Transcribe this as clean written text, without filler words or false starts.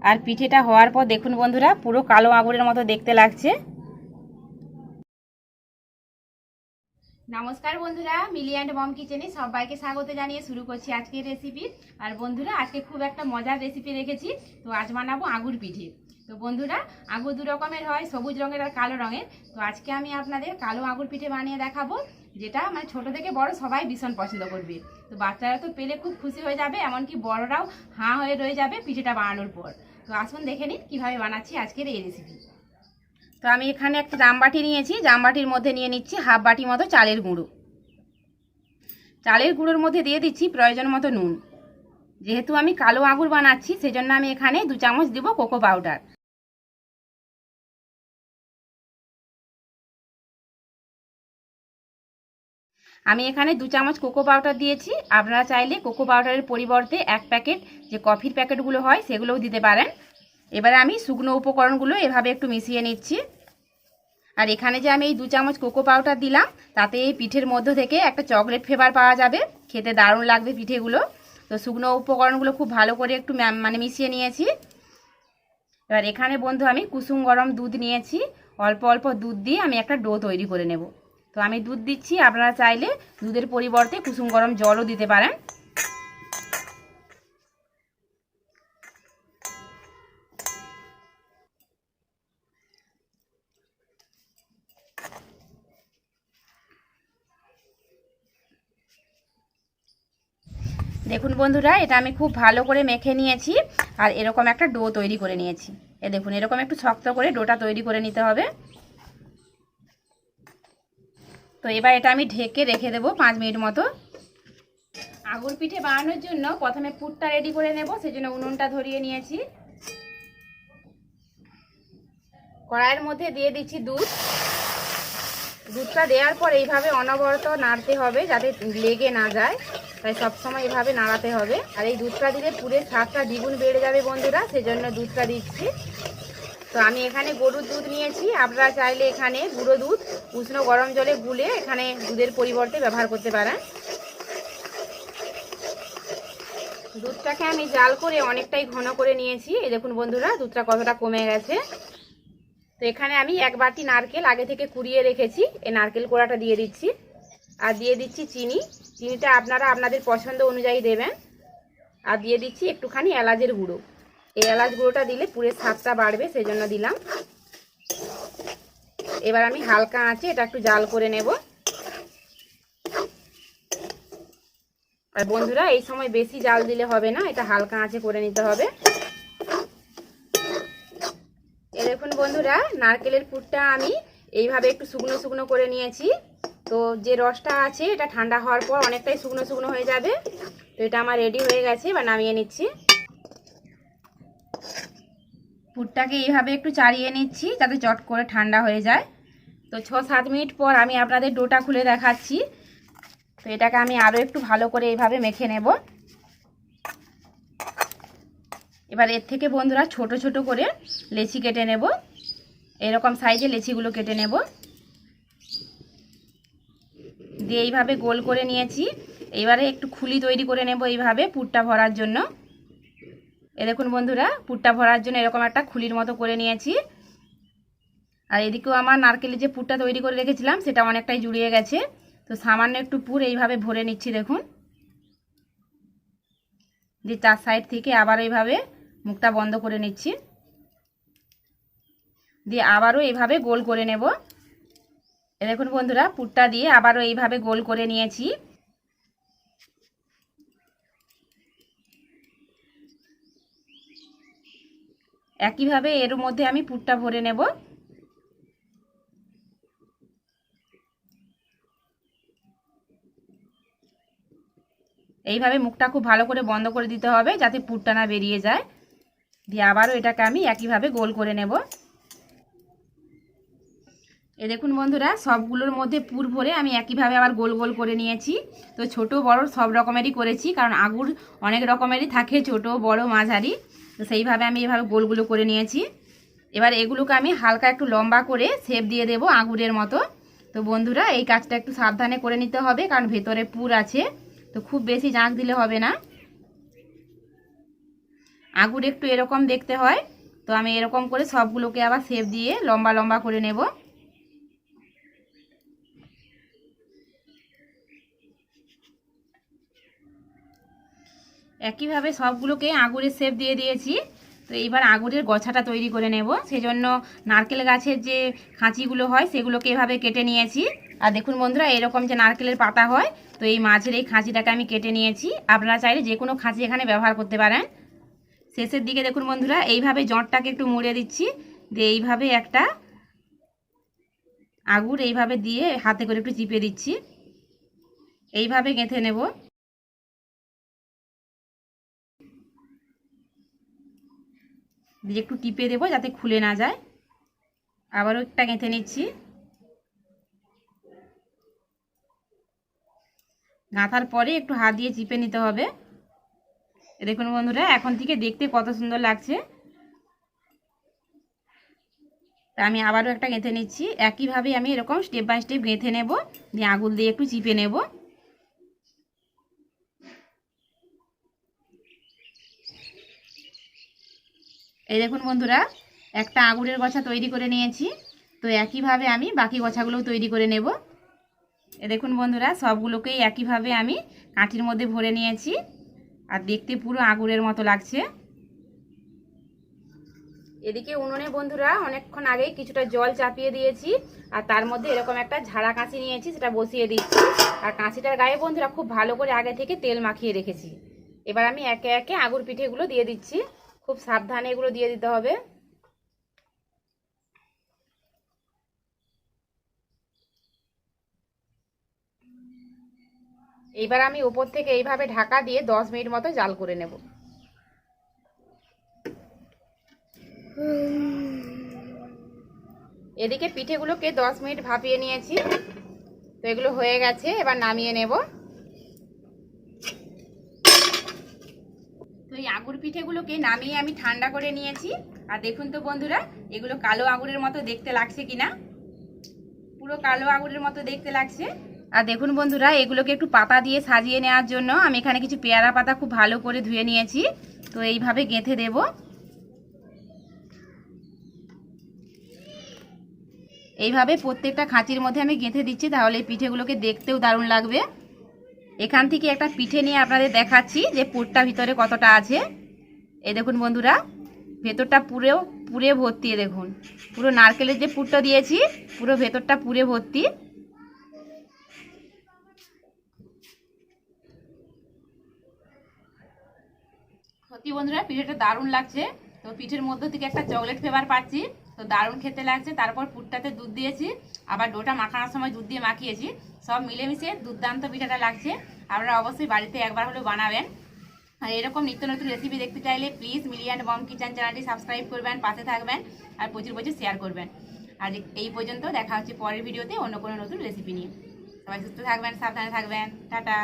আর পিঠেটা হওয়ার পর দেখুন বন্ধুরা পুরো কালো আঙুরের মতো দেখতে লাগছে। নমস্কার বন্ধুরা, মিলি অ্যান্ড মম কিচেনে সবাইকে স্বাগত জানিয়ে শুরু করছি আজকের রেসিপি। আর বন্ধুরা আজকে খুব একটা মজার রেসিপি রেখেছি। তো আজ বানাবো আঙুর পিঠে। তো বন্ধুরা আঙুর দু রকমের হয়, সবুজ রঙের আর কালো রঙের। তো আজকে আমি আপনাদের কালো আঙুর পিঠে বানিয়ে দেখাবো, যেটা মানে ছোট থেকে বড় সবাই ভীষণ পছন্দ করবে। তো বাচ্চারা তো পেলে খুব খুশি হয়ে যাবে, এমনকি বড়রাও হাঁ হয়ে রয়ে যাবে পিঠেটা বানানোর পর। তো আসুন দেখে নিন কীভাবে বানাচ্ছি আজকের এই রেসিপি। তো আমি এখানে একটা জামবাটি নিয়েছি, জামবাটির মধ্যে নিয়ে নিচ্ছি হাফ বাটি মতো চালের গুঁড়ো। চালের গুঁড়োর মধ্যে দিয়ে দিচ্ছি প্রয়োজন মতো নুন। যেহেতু আমি কালো আঙুর বানাচ্ছি সেজন্য আমি এখানে 2 চামচ দিব কোকো পাউডার। আমি এখানে 2 চামচ কোকো পাউডার দিয়েছি। আপনারা চাইলে কোকো পাউডারের পরিবর্তে 1 প্যাকেট যে কফির প্যাকেটগুলো হয় সেগুলোও দিতে পারেন। এবারে আমি শুকনো উপকরণগুলো এভাবে একটু মিশিয়ে নিচ্ছি। আর এখানে যে আমি এই 2 চামচ কোকো পাউডার দিলাম, তাতে এই পিঠের মধ্য থেকে একটা চকলেট ফ্লেভার পাওয়া যাবে, খেতে দারুণ লাগবে পিঠেগুলো। তো শুকনো উপকরণগুলো খুব ভালো করে একটু মিশিয়ে নিয়েছি। এবার এখানে বন্ধু আমি কুসুম গরম দুধ নিয়েছি। অল্প অল্প দুধ দিয়ে আমি একটা ডো তৈরি করে নেব। তো আমি দুধ দিচ্ছি, আপনারা চাইলে দুধের পরিবর্তে কুসুম গরম জলও দিতে পারেন। দেখুন বন্ধুরা, এটা আমি খুব ভালো করে মেখে নিয়েছি আর এরকম একটা ডো তৈরি করে নিয়েছি। দেখুন এরকম একটু শক্ত করে ডোটা তৈরি করে নিতে হবে। তো এবার এটা আমি ঢেকে রেখে দেবো 5 মিনিট মতো। আঙুর পিঠে বানানোর জন্য প্রথমে পুরটা রেডি করে নেব, সেজন্য উনুনটা ধরিয়ে নিয়েছি। কড়াইয়ের মধ্যে দিয়ে দিচ্ছি দুধ। দুধটা দেওয়ার পর এইভাবে অনবরত নাড়তে হবে যাতে লেগে না যায়, তাই সবসময় এইভাবে নাড়াতে হবে। আর এই দুধটা দিলে পুরের স্বাদটা দ্বিগুণ বেড়ে যাবে বন্ধুরা, সেজন্য দুধটা দিচ্ছি। তো আমি এখানে গরুর দুধ নিয়েছি, আপনারা চাইলে এখানে গুঁড়ো দুধ উষ্ণ গরম জলে গুলে এখানে দুধের পরিবর্তে ব্যবহার করতে পারেন। দুধটাকে আমি জাল করে অনেকটাই ঘন করে নিয়েছি। এই দেখুন বন্ধুরা দুধটা কতটা কমে গেছে। তো এখানে আমি 1 বাটি নারকেল আগে থেকে কুড়িয়ে রেখেছি, এই নারকেল কোড়াটা দিয়ে দিচ্ছি। আর দিয়ে দিচ্ছি চিনি। চিনিটা আপনারা আপনাদের পছন্দ অনুযায়ী দেবেন। আর দিয়ে দিচ্ছি একটুখানি এলাচের গুঁড়ো। এই এলাচ গুঁড়োটা দিলে পুরের স্বাদটা বাড়বে, সেজন্য দিলাম। এবার আমি হালকা আঁচে এটা একটু জাল করে নেব। আর বন্ধুরা এই সময় বেশি জাল দিলে হবে না, এটা হালকা আঁচে করে নিতে হবে। দেখুন বন্ধুরা নারকেলের পুরটা আমি এইভাবে একটু শুকনো শুকনো করে নিয়েছি। তো যে রসটা আছে এটা ঠান্ডা হওয়ার পর অনেকটাই শুকনো শুকনো হয়ে যাবে। তো এটা আমার রেডি হয়ে গেছে, এবার নামিয়ে নিচ্ছি। পুরটাকে এইভাবে একটু চাড়িয়ে নিচ্ছি যাতে চট করে ঠান্ডা হয়ে যায়। তো 6-7 মিনিট পর আমি আপনাদের ডোটা খুলে দেখাচ্ছি। তো এটাকে আমি আরও একটু ভালো করে এইভাবে মেখে নেব। এবার এর থেকে বন্ধুরা ছোট ছোট করে লেচি কেটে নেব। এরকম সাইজে লেচিগুলো কেটে নেব। দিয়ে এইভাবে গোল করে নিয়েছি। এইবারে একটু খুলি তৈরি করে নেব এইভাবে পুরটা ভরার জন্য। দেখুন বন্ধুরা পুরটা ভরার জন্য এরকম একটা খুলির মতো করে নিয়েছি। আর এদিকেও আমার নারকেলের যে পুরটা তৈরি করে রেখেছিলাম সেটা অনেকটাই জুড়িয়ে গেছে। তো সামান্য একটু পুর এইভাবে ভরে নিচ্ছি দেখুন। দিয়ে 4 সাইড থেকে আবার এইভাবে মুখটা বন্ধ করে নিচ্ছি। দিয়ে আবারও এইভাবে গোল করে নেব। দেখুন বন্ধুরা পুরটা দিয়ে আবারও এইভাবে গোল করে নিয়েছি। একইভাবে এর মধ্যে আমি পুরটা ভরে নেব। এইভাবে মুখটা খুব ভালো করে বন্ধ করে দিতে হবে যাতে পুরটা না বেরিয়ে যায়। দিয়ে আবারও এটাকে আমি একইভাবে গোল করে নেব। দেখুন বন্ধুরা সবগুলোর মধ্যে পুর ভরে আমি একইভাবে আবার গোল গোল করে নিয়েছি। তো ছোট বড় সব রকমেরই করেছি, কারণ আঙুর অনেক রকমেরই থাকে, ছোট বড় মাঝারি। তো সেইভাবে আমি এভাবে গোলগুলো করে নিয়েছি। এবার এগুলোকে আমি হালকা একটু লম্বা করে শেপ দিয়ে দেব আঙুরের মতো। তো বন্ধুরা এই কাজটা একটু সাবধানে করে নিতে হবে, কারণ ভেতরে পুর আছে, তো খুব বেশি জাঁক দিলে হবে না। আগুর একটু এরকম দেখতে হয়। তো আমি এরকম করে সবগুলোকে আবার শেপ দিয়ে লম্বা লম্বা করে নেব। একইভাবে সবগুলোকে আগুরের শেপ দিয়ে দিয়েছি। তো এইবার আগুরের গোছাটা তৈরি করে নেব। সেজন্য নারকেল গাছের যে খাঁচিগুলো হয় সেগুলোকে এভাবে কেটে নিয়েছি। আর দেখুন বন্ধুরা, এরকম যে নারকেলের পাতা হয়, তো এই মাঝের এই খাঁচিটাকে আমি কেটে নিয়েছি। আপনারা চাইলে যে কোনো খাঁচি এখানে ব্যবহার করতে পারেন। শেষের দিকে দেখুন বন্ধুরা, এইভাবে জঁটটাকে একটু মুড়ে দিচ্ছি, দিয়ে এইভাবে একটা আগুর এইভাবে দিয়ে হাতে করে একটু চিপে দিচ্ছি, এইভাবে গেঁথে নেব। দিয়ে একটু টিপে দেবো যাতে খুলে না যায়। আবারও একটা গেঁথে নিচ্ছি। গাঁথার পরে একটু হাত দিয়ে চিপে নিতে হবে। দেখুন বন্ধুরা, এখন থেকে দেখতে কত সুন্দর লাগছে। তা আমি আবারও একটা গেঁথে নিচ্ছি। একইভাবে আমি এরকম স্টেপ বাই স্টেপ গেঁথে নেব, দিয়ে আঙুল দিয়ে একটু চিপে নেব। এই দেখুন বন্ধুরা, একটা আঙুরের গোছা তৈরি করে নিয়েছি। তো একইভাবে আমি বাকি গোছাগুলোও তৈরি করে নেব। এ দেখুন বন্ধুরা, সবগুলোকেই একইভাবে আমি কাঠির মধ্যে ভরে নিয়েছি, আর দেখতে পুরো আঙুরের মতো লাগছে। এদিকে উনুনে বন্ধুরা অনেকক্ষণ আগে কিছুটা জল চাপিয়ে দিয়েছি, আর তার মধ্যে এরকম একটা ঝাড়া কাঁচি নিয়েছি, সেটা বসিয়ে দিচ্ছি। আর কাঁচিটার গায়ে বন্ধুরা খুব ভালো করে আগে থেকে তেল মাখিয়ে রেখেছি। এবার আমি একে একে আগুর পিঠেগুলো দিয়ে দিচ্ছি। খুব সাবধানে এগুলো দিয়ে দিতে হবে। এইবার আমি উপর থেকে এইভাবে ঢাকা দিয়ে 10 মিনিট মতো জাল করে নেব। এদিকে পিঠেগুলোকে 10 মিনিট ভাপিয়ে নিয়েছি। তো এগুলো হয়ে গেছে, এবার নামিয়ে নেব। তো এই আগুর পিঠেগুলোকে নামিয়ে আমি ঠান্ডা করে নিয়েছি। আর দেখুন তো বন্ধুরা, এগুলো কালো আগুরের মতো দেখতে লাগছে কিনা। পুরো কালো আগুরের মতো দেখতে লাগছে। আর দেখুন বন্ধুরা, এগুলোকে একটু পাতা দিয়ে সাজিয়ে নেওয়ার জন্য আমি এখানে কিছু পেয়ারা পাতা খুব ভালো করে ধুয়ে নিয়েছি। তো এইভাবে গেঁথে দেব। এইভাবে প্রত্যেকটা খাঁচির মধ্যে আমি গেঁথে দিচ্ছি, তাহলে এই পিঠেগুলোকে দেখতেও দারুণ লাগবে। এখান থেকে একটা পিঠে নিয়ে আপনাদের দেখাচ্ছি যে পুরটা ভিতরে কতটা আছে। এই দেখুন বন্ধুরা, ভেতরটা পুরে ভর্তি। দেখুন, পুরো নারকেলের যে পুরটা দিয়েছি, পুরো ভেতরটা পুরে ভর্তি। সত্যি বন্ধুরা, পিঠেটা দারুণ লাগছে। তো পিঠের মধ্য থেকে একটা চকলেট ফ্লেভার পাচ্ছি, তো দারুণ খেতে লাগছে। তারপর পুরটাতে দুধ দিয়েছি, আবার ডোটা মাখানোর সময় দুধ দিয়ে মাখিয়েছি। সব মিলেমিশে দুর্দান্ত পিঠাটা লাগছে। আপনারা অবশ্যই বাড়িতে একবার হলেও বানাবেন। আর এরকম নিত্য নতুন রেসিপি দেখতে চাইলে please Mili and Bom kitchen চ্যানেলটি সাবস্ক্রাইব করবেন, পাশে থাকবেন, আর প্রচুর প্রচুর শেয়ার করবেন। আর এই পর্যন্ত, দেখা হচ্ছে পরের ভিডিওতে অন্য কোনো নতুন রেসিপি নিয়ে। সবাই সুস্থ থাকবেন, সাবধানে থাকবেন। টাটা।